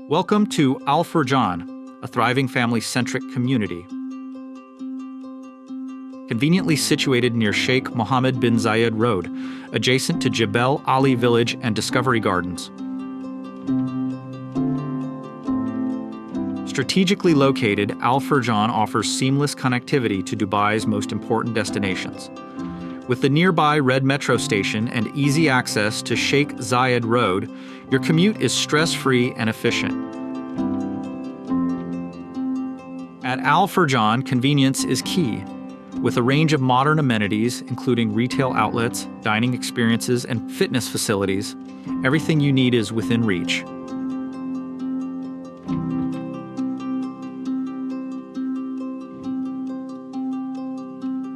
Welcome to Furjan, a thriving family-centric community. Conveniently situated near Sheikh Mohammed bin Zayed Road, adjacent to Jebel Ali Village and Discovery Gardens. Strategically located, Furjan offers seamless connectivity to Dubai's most important destinations. With the nearby Red Metro station and easy access to Sheikh Zayed Road, your commute is stress-free and efficient. At Furjan, convenience is key. With a range of modern amenities, including retail outlets, dining experiences, and fitness facilities, everything you need is within reach.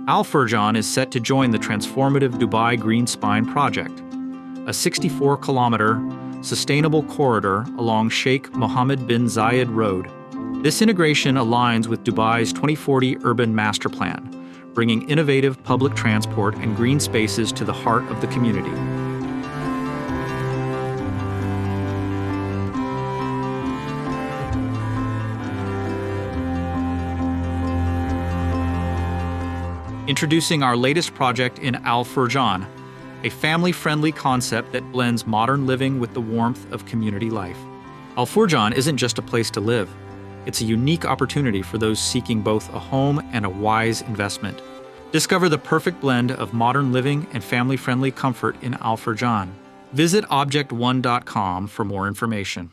Furjan is set to join the transformative Dubai Green Spine project, a 64-kilometer sustainable corridor along Sheikh Mohammed bin Zayed Road. This integration aligns with Dubai's 2040 Urban Master Plan, bringing innovative public transport and green spaces to the heart of the community. Introducing our latest project in Furjan, a family-friendly concept that blends modern living with the warmth of community life. Furjan isn't just a place to live. It's a unique opportunity for those seeking both a home and a wise investment. Discover the perfect blend of modern living and family-friendly comfort in Furjan. Visit object1.com for more information.